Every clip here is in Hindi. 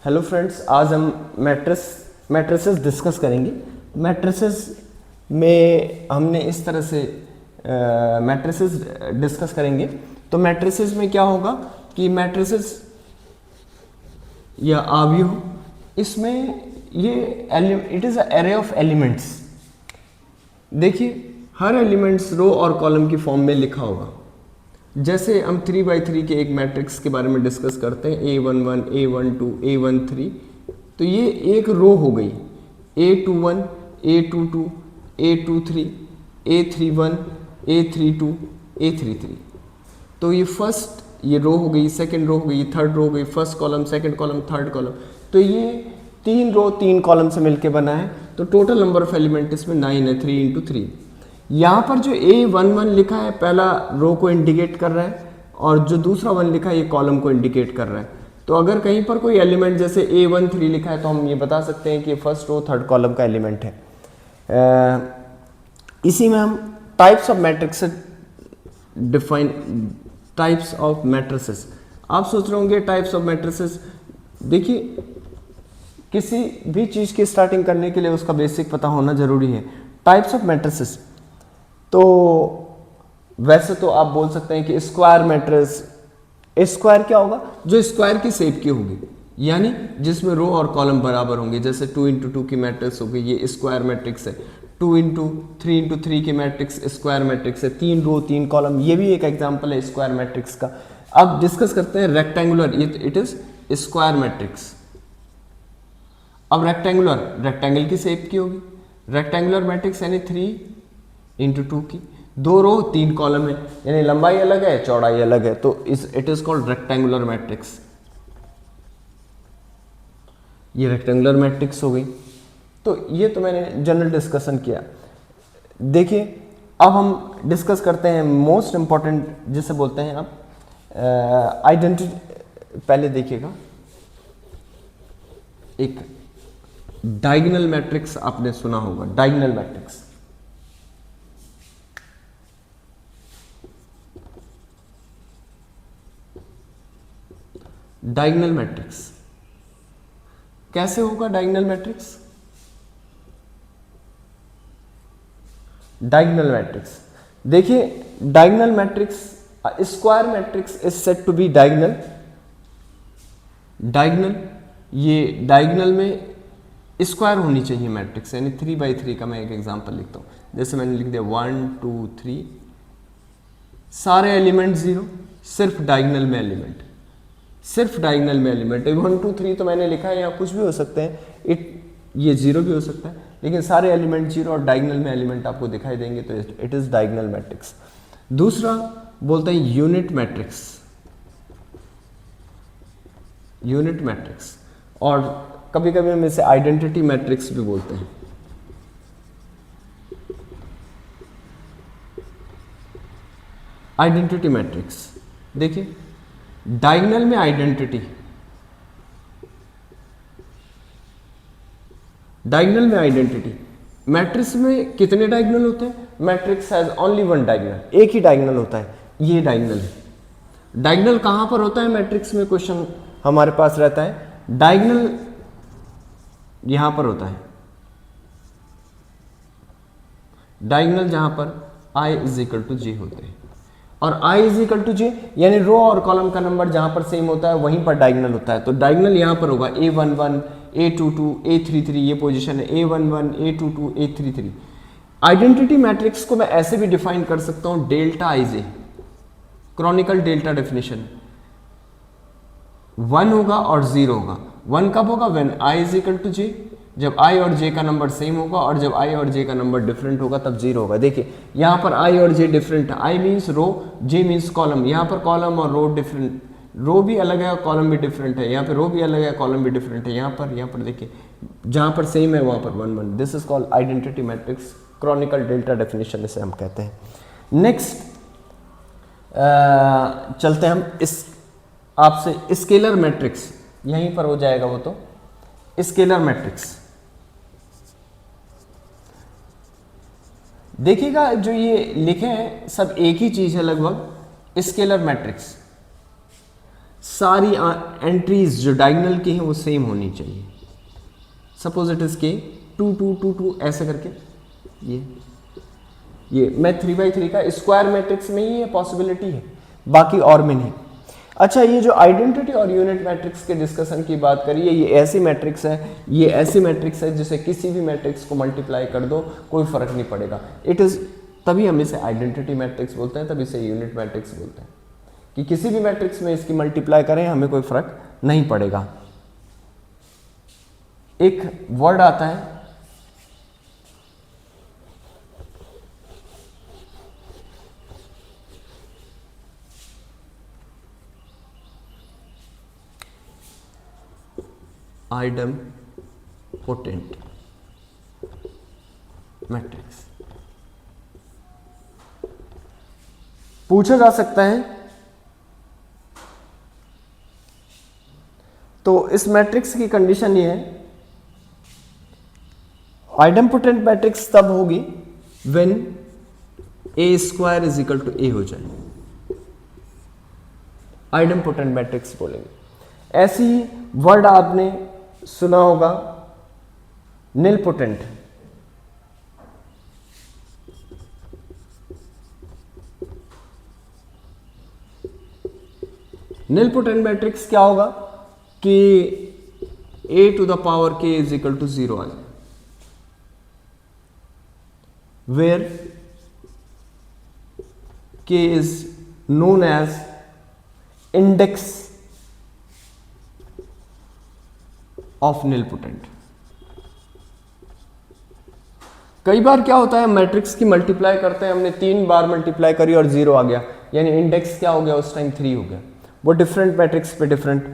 हेलो फ्रेंड्स, आज हम मैट्रिसेस डिस्कस करेंगे। मैट्रिसेस में हमने इस तरह से मैट्रिसेस डिस्कस करेंगे। तो मैट्रिसेस में क्या होगा कि मैट्रिसेस या अवयव, इसमें ये it is a array of elements. देखिए, हर एलिमेंट्स रो और कॉलम की फॉर्म में लिखा होगा। जैसे हम 3x3 के एक मैट्रिक्स के बारे में डिस्कस करते हैं, A11, A12, A13, तो ये एक रो हो गई। A21, A22, A23, A31, A32, A33। तो ये फर्स्ट ये रो हो गई, सेकंड रो हो गई, थर्ड रो हो गई, first column, second column, third column. तो ये 3 रो 3 कॉलम से मिलके बना है। तो टोटल नंबर ऑफ एलिमेंट इसमें 9 है, 3 इंटू 3। यहाँ पर जो A11 लिखा है पहला रो को इंडिकेट कर रहा है, और जो दूसरा 1 लिखा है ये कॉलम को इंडिकेट कर रहा है। तो अगर कहीं पर कोई एलिमेंट जैसे A13 लिखा है तो हम ये बता सकते हैं कि फर्स्ट रो थर्ड कॉलम का एलिमेंट है। इसी में हम types of matrix define, types of matrices. आप सोच रहे होंगे टाइप्स ऑफ मैट्रिसेस। देखिए, किसी भी चीज़ की स्टार्टिंग करने के लिए उसका बेसिक पता होना जरूरी है। टाइप्स ऑफ मैट्रिसेस, तो वैसे तो आप बोल सकते हैं कि स्क्वायर मैट्रिक्स। स्क्वायर क्या होगा? जो स्क्वायर की शेप की होगी, यानी जिसमें रो और कॉलम बराबर होंगे। जैसे 2 इंटू 2 की मैट्रिक्स होगी, ये स्क्वायर मैट्रिक्स है। 2 इंटू 3 इंटू 3 की मैट्रिक्स स्क्वायर मैट्रिक्स है। 3 रो 3 कॉलम, ये भी एक एग्जांपल है स्क्वायर मैट्रिक्स का। अब डिस्कस करते हैं rectangular, it is square matrix. अब रेक्टेंगल की शेप की होगी। रेक्टेंगुलर मैट्रिक्स यानी 3 इंटू 2 की, 2 रो 3 कॉलम है, यानी लंबाई अलग है, चौड़ाई अलग है, तो it is called rectangular matrix. ये रेक्टेंगुलर मैट्रिक्स हो गई। तो ये तो मैंने जनरल डिस्कशन किया। देखिए, अब हम डिस्कस करते हैं मोस्ट इंपॉर्टेंट, जिसे बोलते हैं आप आइडेंटिटी। पहले देखिएगा, एक डायगोनल मैट्रिक्स आपने सुना होगा। डायगोनल मैट्रिक्स, डायगोनल मैट्रिक्स कैसे होगा? डायगोनल मैट्रिक्स, डायगोनल मैट्रिक्स देखिए, diagonal matrix, square matrix is said to be diagonal. Diagonal, ये डायगोनल में स्क्वायर होनी चाहिए मैट्रिक्स, यानी 3x3 का मैं एक एग्जांपल लिखता हूं। जैसे मैंने लिख दिया 1 2 3, सारे एलिमेंट 0, सिर्फ डायगोनल में एलिमेंट, सिर्फ डायगोनल में एलिमेंट। 1 2 3 तो मैंने लिखा है, यहाँ कुछ भी हो सकते हैं, ये 0 भी हो सकता है, लेकिन सारे एलिमेंट 0 और डायगोनल में एलिमेंट आपको दिखाई देंगे, तो इट इज डायगोनल मैट्रिक्स। दूसरा बोलते हैं यूनिट मैट्रिक्स, यूनिट मैट्रिक्स, और कभी कभी हम इसे आइडेंटिटी मैट्रिक्स भी बोलते हैं। आइडेंटिटी मैट्रिक्स, देखिए डायगोनल में आइडेंटिटी, डायगोनल में आइडेंटिटी। मैट्रिक्स में कितने डायगोनल होते हैं? मैट्रिक्स हैज ओनली 1 डायगोनल, एक ही डायगोनल होता है, ये डायगोनल है। डायगोनल कहां पर होता है मैट्रिक्स में? क्वेश्चन हमारे पास रहता है। डायगोनल यहां पर होता है, डायगोनल जहां पर i इज इक्वल टू जे होते हैं, और i इज इक्वल टू जे यानी रो और कॉलम का नंबर जहां पर सेम होता है वहीं पर डायगोनल होता है। तो डायगोनल यहां पर होगा A11, A22, A33, ये पोजीशन है A11, A22, A33। Identity matrix को मैं ऐसे भी डिफाइन कर सकता हूं, delta i j, Kronecker delta definition. 1 होगा और 0 होगा। 1 कब होगा? When i is equal to j, जब i और j का नंबर सेम होगा, और जब i और j का नंबर डिफरेंट होगा तब 0 होगा। देखिए यहाँ पर i और j डिफरेंट है, i means row, j means column. यहाँ पर कॉलम और रो डिफरेंट, रो भी अलग है और कॉलम भी डिफरेंट है। यहाँ पर रो भी अलग है, कॉलम भी डिफरेंट है। यहाँ पर देखिए, जहाँ पर सेम है वहाँ पर 1 1। This is called identity matrix, Chronicle delta definition इसे हम कहते हैं। नेक्स्ट चलते हैं हम इस आपसे स्केलर मैट्रिक्स, यहीं पर हो जाएगा वो। तो स्केलर मैट्रिक्स देखिएगा, जो ये लिखे हैं सब एक ही चीज है लगभग। स्केलर मैट्रिक्स, सारी एंट्रीज जो डायगोनल की हैं वो सेम होनी चाहिए। सपोज इट इज के 2 2 2 2 ऐसे करके ये मैं 3/3 का स्क्वायर मैट्रिक्स में ही ये पॉसिबिलिटी है, बाकी और में नहीं। अच्छा, ये जो आइडेंटिटी और यूनिट मैट्रिक्स के डिस्कशन की बात करिए, ये ऐसी मैट्रिक्स है, ये ऐसी मैट्रिक्स है जिसे किसी भी मैट्रिक्स को मल्टीप्लाई कर दो कोई फर्क नहीं पड़ेगा। इट इज, तभी हम इसे आइडेंटिटी मैट्रिक्स बोलते हैं, तभी इसे यूनिट मैट्रिक्स बोलते हैं कि किसी भी मैट्रिक्स में इसकी मल्टीप्लाई करें हमें कोई फर्क नहीं पड़ेगा। एक वर्ड आता है आइडेम्पोटेंट मैट्रिक्स। पूछा जा सकता है तो इस मैट्रिक्स की कंडीशन ये है, आइडेम्पोटेंट मैट्रिक्स तब होगी when A square is equal to A हो जाए, आइडेम्पोटेंट मैट्रिक्स बोलेंगे। ऐसी ही वर्ड आपने सुना होगा निलपोटेंट। निलपोटेंट मैट्रिक्स क्या होगा कि a to the power k is equal to 0 आ जाए, where k is known as index of nilpotent. कई बार क्या होता है, मैट्रिक्स की मल्टीप्लाई करते हैं, हमने 3 बार मल्टीप्लाई करी और 0 आ गया, यानी इंडेक्स क्या हो गया उस टाइम 3 हो गया। वो डिफरेंट मैट्रिक्स पे डिफरेंट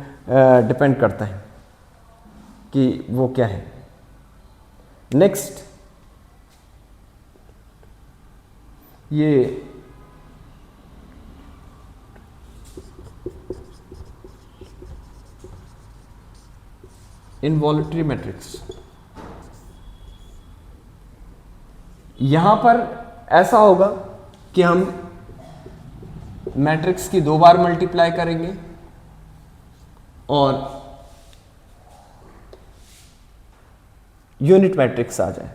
डिपेंड करता है कि वो क्या है। नेक्स्ट, ये इनवॉल्यूटरी मैट्रिक्स। यहां पर ऐसा होगा कि हम मैट्रिक्स की 2 बार मल्टीप्लाई करेंगे और यूनिट मैट्रिक्स आ जाए।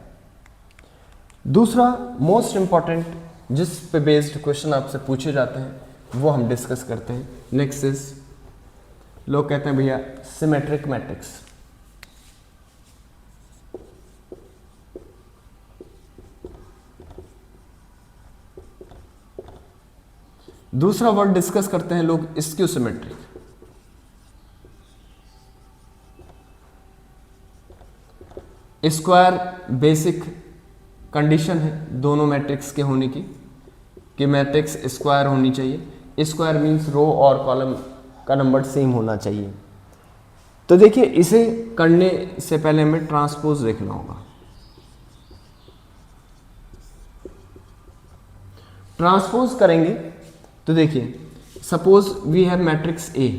दूसरा मोस्ट इंपॉर्टेंट जिस पे बेस्ड क्वेश्चन आपसे पूछे जाते हैं वो हम डिस्कस करते हैं। नेक्स्ट इज, लोग कहते हैं भैया सिमेट्रिक मैट्रिक्स। दूसरा वर्ड डिस्कस करते हैं लोग skew symmetric. Square basic condition है दोनों मैट्रिक्स के होने की कि मैट्रिक्स स्क्वायर होनी चाहिए। स्क्वायर मींस रो और कॉलम का नंबर सेम होना चाहिए। तो देखिए, इसे करने से पहले हमें ट्रांसपोज देखना होगा। ट्रांसपोज करेंगे तो देखिए, suppose we have matrix A.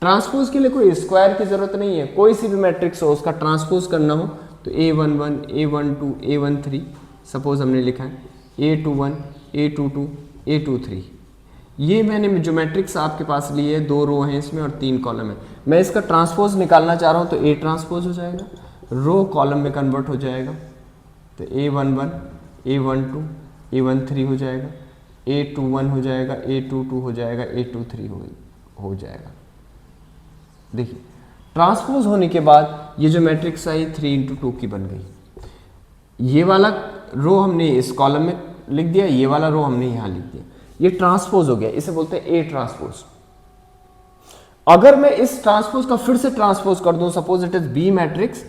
Transpose के लिए कोई स्क्वायर की जरूरत नहीं है, कोई सी भी मैट्रिक्स हो उसका ट्रांसपोज करना हो तो A11, A12, A13 सपोज हमने लिखा है, A21, A22, A23। ये मैंने जो मैट्रिक्स आपके पास ली है, 2 रो हैं इसमें और 3 कॉलम है। मैं इसका ट्रांसपोज निकालना चाह रहा हूँ तो A ट्रांसपोज हो जाएगा, रो कॉलम में कन्वर्ट हो जाएगा तो A11, A12, A13 हो जाएगा, A21 हो जाएगा, A22 हो जाएगा, A23 हो जाएगा। देखिए, ट्रांसपोज होने के बाद ये जो मैट्रिक्स आई 3 × 2 की बन गई। ये वाला रो हमने इस कॉलम में लिख दिया, ये वाला रो हमने यहाँ लिख दिया, ये ट्रांसपोज हो गया। इसे बोलते हैं ए ट्रांसपोज। अगर मैं इस ट्रांसपोज का फिर से ट्रांसपोज कर दूं, suppose it is B matrix,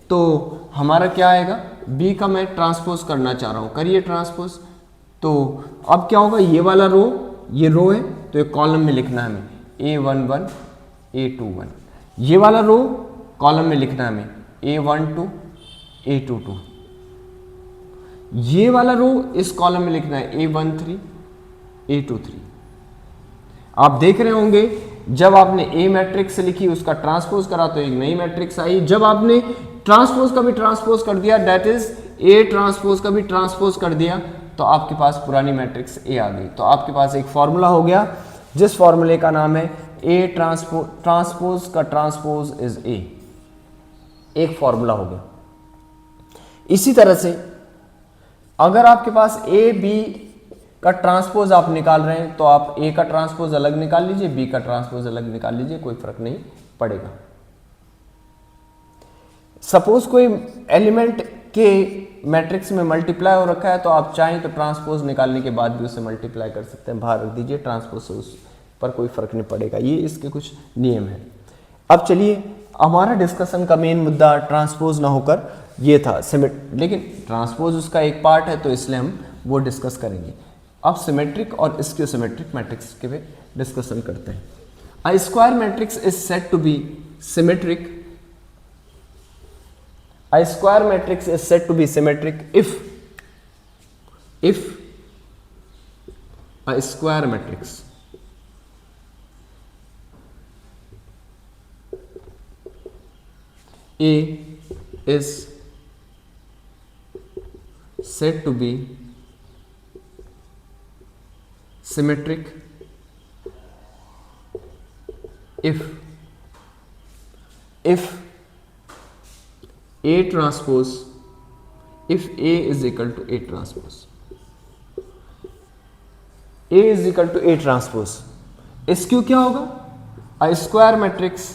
तो हमारा क्या आएगा, बी का मैं ट्रांसपोज करना चाह रहा हूं, करिए ट्रांसपोज। तो अब क्या होगा, ये वाला रो, ये रो है तो एक कॉलम में लिखना है हमें A11, A21। ये वाला रो कॉलम में लिखना है हमें A12, A22। ये वाला रो इस कॉलम में लिखना है A13, A23। आप देख रहे होंगे जब आपने ए मैट्रिक्स लिखी उसका ट्रांसपोज करा तो एक नई मैट्रिक्स आई, जब आपने ट्रांसपोज का भी ट्रांसपोज कर दिया, दैट इज ए ट्रांसपोज का भी ट्रांसपोज कर दिया, तो आपके पास पुरानी मैट्रिक्स ए आ गई। तो आपके पास एक फॉर्मूला हो गया जिस फॉर्मूले का नाम है ए ट्रांसपोज का ट्रांसपोज इज ए, एक फॉर्मूला हो गया। इसी तरह से अगर आपके पास ए बी का ट्रांसपोज आप निकाल रहे हैं तो आप ए का ट्रांसपोज अलग निकाल लीजिए, बी का ट्रांसपोज अलग निकाल लीजिए, कोई फर्क नहीं पड़ेगा। सपोज कोई एलिमेंट के मैट्रिक्स में मल्टीप्लाई हो रखा है तो आप चाहें तो ट्रांसपोज निकालने के बाद भी उसे मल्टीप्लाई कर सकते हैं, बाहर रख दीजिए, ट्रांसपोज से उस पर कोई फर्क नहीं पड़ेगा। ये इसके कुछ नियम हैं। अब चलिए, हमारा डिस्कशन का मेन मुद्दा ट्रांसपोज ना होकर ये था लेकिन ट्रांसपोज उसका एक पार्ट है तो इसलिए हम वो डिस्कस करेंगे। अब सिमेट्रिक और स्क्यूसिमेट्रिक मैट्रिक्स के भी डिस्कशन करते हैं। A square matrix is said to be symmetric. A square matrix is said to be symmetric if a square matrix A is said to be symmetric if A transpose, if A is equal to A transpose, A is equal to A transpose, SQ क्या होगा? A square matrix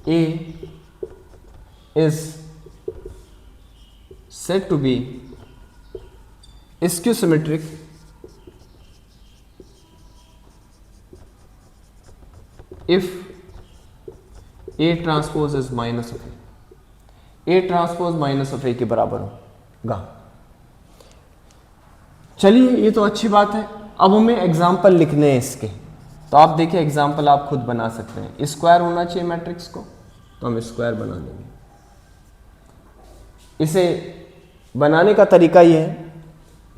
A is said to be skew symmetric if A transpose is minus of A transpose minus of A के बराबर होगा। चलिए, ये तो अच्छी बात है। अब हमें एग्जाम्पल लिखने हैं इसके, तो आप देखिए एग्जाम्पल आप खुद बना सकते हैं। स्क्वायर होना चाहिए मैट्रिक्स को, तो हम स्क्वायर बना देंगे। इसे बनाने का तरीका ये है,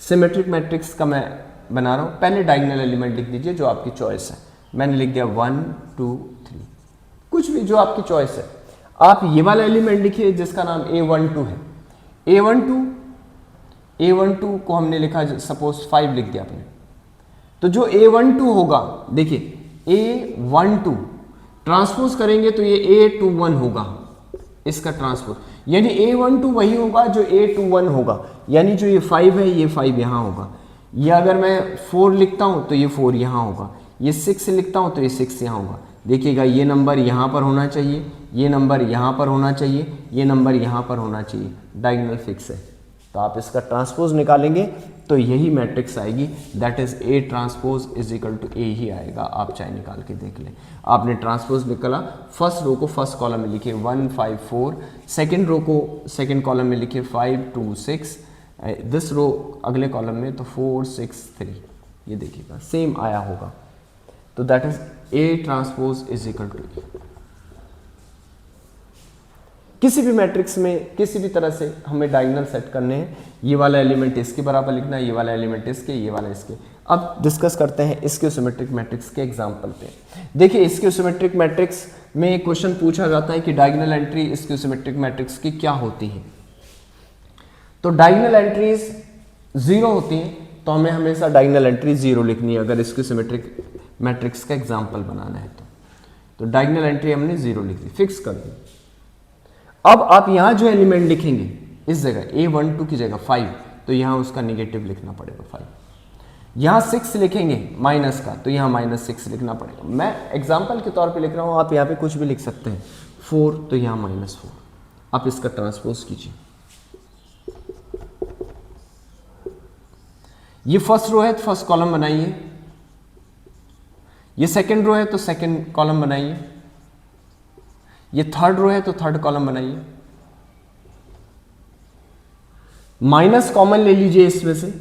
सिमेट्रिक मैट्रिक्स का मैं बना रहा हूँ। पहले डायगोनल एलिमेंट लिख दीजिए जो आपकी चॉइस है। मैंने लिख दिया 1 2 3, कुछ भी जो आपकी चॉइस है। आप ये वाला एलिमेंट लिखिए जिसका नाम A12 है। A12 को हमने लिखा, सपोज 5 लिख दिया आपने, तो जो A12 होगा, देखिए A12 ट्रांसपोज करेंगे तो ये A21 होगा, इसका ट्रांसपोज, यानी A12 वही होगा जो A21 होगा, यानी जो ये 5 है ये 5 यहाँ होगा। ये अगर मैं 4 लिखता हूँ तो ये 4 यहाँ होगा, ये 6 लिखता हूँ तो ये 6 यहाँ होगा। देखिएगा, ये नंबर यहाँ पर होना चाहिए, ये नंबर यहाँ पर होना चाहिए, ये नंबर यहाँ पर होना चाहिए, डायगोनल फिक्स है। तो आप इसका ट्रांसपोज निकालेंगे तो यही मैट्रिक्स आएगी, that is A transpose is equal to A ही आएगा। आप चाहे निकाल के देख लें। आपने ट्रांसपोज निकाला, फर्स्ट रो को फर्स्ट कॉलम में लिखिए 1 5 4, सेकेंड रो को सेकेंड कॉलम में लिखिए 5 2 6, दिस रो अगले कॉलम में तो 4 6 3, ये देखिएगा सेम आया होगा। तो that is A transpose is equal to A। किसी भी मैट्रिक्स में किसी भी तरह से हमें डायगोनल सेट करने हैं, ये वाला एलिमेंट इसके बराबर लिखना है, ये वाला एलिमेंट इसके, ये वाला इसके। अब डिस्कस करते हैं स्क्यू सिमेट्रिक मैट्रिक्स के एग्जांपल पे। देखिए, स्क्यू सिमेट्रिक मैट्रिक्स में एक क्वेश्चन पूछा जाता है कि diagonal entry skew symmetric matrix की क्या होती है। तो डायगोनल एंट्रीज 0 होती हैं, तो हमें हमेशा डायगोनल एंट्री 0 लिखनी है अगर स्क्यू सिमेट्रिक मैट्रिक्स का एग्जाम्पल बनाना है तो डायगोनल एंट्री हमने 0 लिख दी, फिक्स कर दी। अब आप यहाँ जो एलिमेंट लिखेंगे इस जगह A12 की जगह 5, तो यहाँ उसका निगेटिव लिखना पड़ेगा 5। यहाँ 6 लिखेंगे माइनस का, तो यहाँ -6 लिखना पड़ेगा। मैं एग्जाम्पल के तौर पे लिख रहा हूँ, आप यहाँ पे कुछ भी लिख सकते हैं। 4, तो यहाँ -4। आप इसका ट्रांसपोज कीजिए। ये फर्स्ट रो है तो फर्स्ट कॉलम बनाइए, ये सेकेंड रो है तो सेकेंड कॉलम बनाइए, ये थर्ड रो है तो थर्ड कॉलम बनाइए। माइनस कॉमन ले लीजिए इसमें से,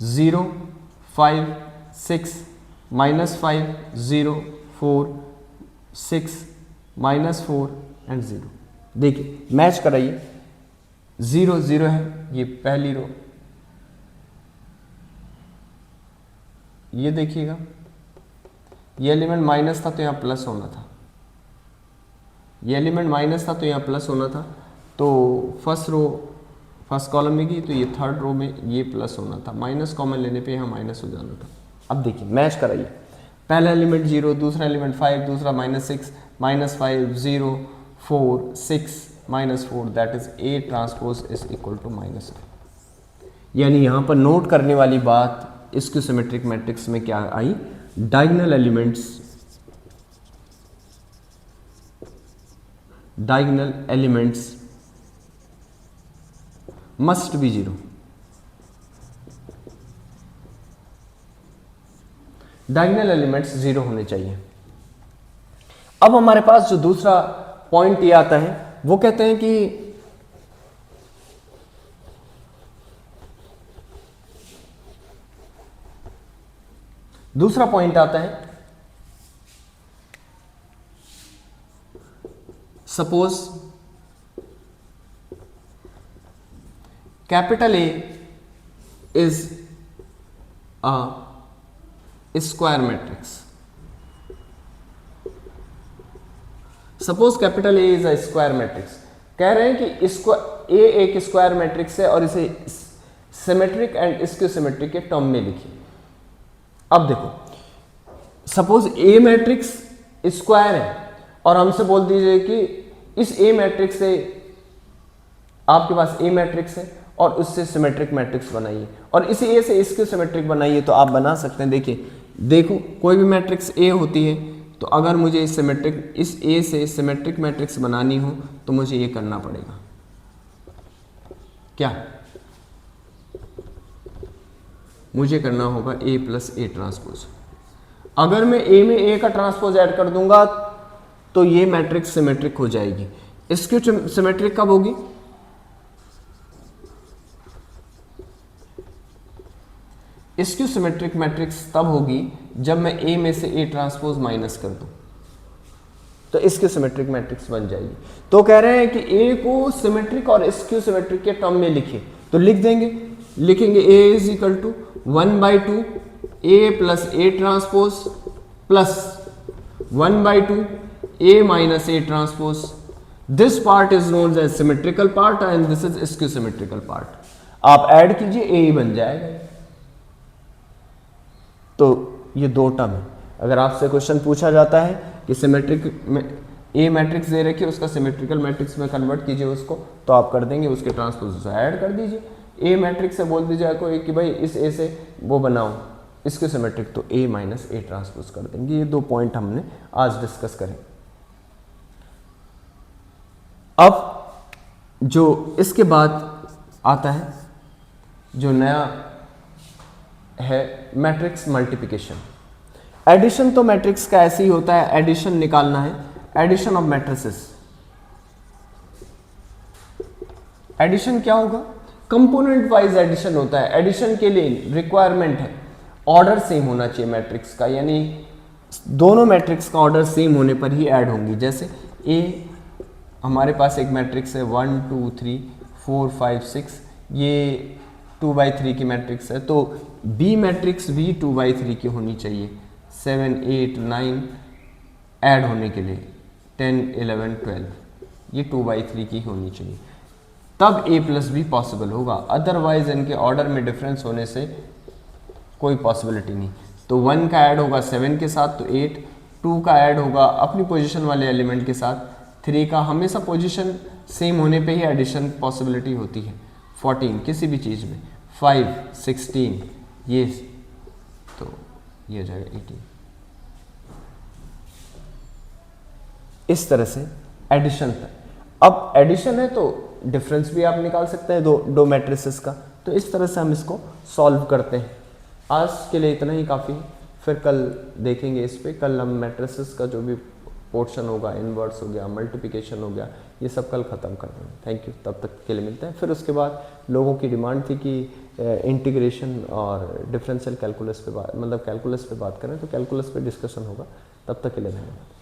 0 5 6 -5 0 4 6 -4 एंड 0। देखिए मैच कराइए, 0 0 है, ये पहली रो, ये देखिएगा ये एलिमेंट माइनस था तो यहाँ प्लस होना था, ये एलिमेंट माइनस था तो यहाँ प्लस होना था। तो फर्स्ट रो फर्स्ट कॉलम में की, तो ये थर्ड रो में ये प्लस होना था, माइनस कॉमन लेने पे यहाँ माइनस हो जाना था। अब देखिए मैच कराइए, पहला एलिमेंट 0, दूसरा एलिमेंट 5, दूसरा -6, -5, 0, 4, 6, -4, that is A transpose is equal to -2। यानी यहाँ पर नोट करने वाली बात इसके सिमेट्रिक मैट्रिक्स में क्या आई, diagonal elements must be 0। Diagonal elements 0 होने चाहिए। अब हमारे पास जो दूसरा पॉइंट ये आता है, वो कहते हैं कि दूसरा पॉइंट आता है, suppose capital A is a square matrix. Suppose capital A is a square matrix, कह रहे हैं कि इसको A एक स्क्वायर मैट्रिक्स है और इसे सिमेट्रिक एंड इसके सिमेट्रिक के टर्म में लिखिए। अब देखो, सपोज A मैट्रिक्स स्क्वायर है और हमसे बोल दीजिए कि इस A मैट्रिक्स से, आपके पास A मैट्रिक्स है और उससे सिमेट्रिक मैट्रिक्स बनाइए, और इसी A से इसके सिमेट्रिक बनाइए। तो आप बना सकते हैं। देखिए, देखो कोई भी मैट्रिक्स A होती है, तो अगर मुझे इस A से सिमेट्रिक मैट्रिक्स बनानी हो तो मुझे ये करना पड़ेगा, क्या मुझे करना होगा A प्लस A ट्रांसपोज। अगर मैं A में A का ट्रांसपोज ऐड कर दूंगा तो ये मैट्रिक्स सिमेट्रिक हो जाएगी। इसकी सिमेट्रिक कब होगी, इसकी सिमेट्रिक मैट्रिक्स तब होगी जब मैं A में से A ट्रांसपोज माइनस कर दूं, तो इसकी सिमेट्रिक मैट्रिक्स बन जाएगी। तो कह रहे हैं कि A को सिमेट्रिक और इसकी सिमेट्रिक के टर्म में लिखिए, तो लिख देंगे, लिखेंगे A is equal to 1/2 A plus A transpose plus 1/2 A minus A transpose. This part is known as symmetrical part and this is इसकी सिमेट्रिकल पार्ट। आप ऐड कीजिए, A ही बन जाएगा। तो ये दो टर्म है। अगर आपसे क्वेश्चन पूछा जाता है कि सिमेट्रिक में A मैट्रिक्स दे रखी है, उसका सिमेट्रिकल मैट्रिक्स में कन्वर्ट कीजिए उसको, तो आप कर देंगे, उसके ट्रांसपोज से ऐड कर दीजिए। A मैट्रिक्स से बोल दीजिए कोई कि भाई इस A से वो बनाओ इसके सिमेट्रिक, तो A माइनस A ट्रांसपोज कर देंगे। ये दो पॉइंट हमने आज डिस्कस करें। अब जो इसके बाद आता है, जो नया है मैट्रिक्स मल्टीप्लिकेशन। एडिशन तो मैट्रिक्स का ऐसे ही होता है, एडिशन निकालना है, एडिशन ऑफ मैट्रिसेस। एडिशन क्या होगा, कंपोनेंट वाइज एडिशन होता है। एडिशन के लिए रिक्वायरमेंट है ऑर्डर सेम होना चाहिए मैट्रिक्स का, यानी दोनों मैट्रिक्स का ऑर्डर सेम होने पर ही ऐड होंगी। जैसे A हमारे पास एक मैट्रिक्स है 1 2 3 4 5 6, ये 2/3 की मैट्रिक्स है, तो B मैट्रिक्स भी 2/3 की होनी चाहिए। 7 8 9 ऐड होने के लिए 10 11 12 ये 2/3 की होनी चाहिए, तब A प्लस B पॉसिबल होगा। अदरवाइज इनके ऑर्डर में डिफरेंस होने से कोई पॉसिबिलिटी नहीं। तो 1 का ऐड होगा 7 के साथ तो 8, 2 का ऐड होगा अपनी पोजीशन वाले एलिमेंट के साथ 3 का, हमेशा पोजीशन सेम होने पे ही एडिशन पॉसिबिलिटी होती है। 14 किसी भी चीज़ में, 5 16 ये, तो ये हो जाएगा 18। इस तरह से एडिशन था। अब एडिशन है तो डिफरेंस भी आप निकाल सकते हैं दो मैट्रिसेस का। तो इस तरह से हम इसको सॉल्व करते हैं। आज के लिए इतना ही काफ़ी है, फिर कल देखेंगे इस पे। कल हम मैट्रिसेस का जो भी पोर्शन होगा, इनवर्स हो गया, मल्टीप्लिकेशन हो गया, ये सब कल ख़त्म कर देंगे। थैंक यू, तब तक के लिए मिलते हैं। फिर उसके बाद लोगों की डिमांड थी कि इंटीग्रेशन और डिफरेंशियल कैलकुलस पे बात, मतलब कैलकुलस पे बात करें, तो कैलकुलस पे डिस्कशन होगा। तब तक के लिए धन्यवाद।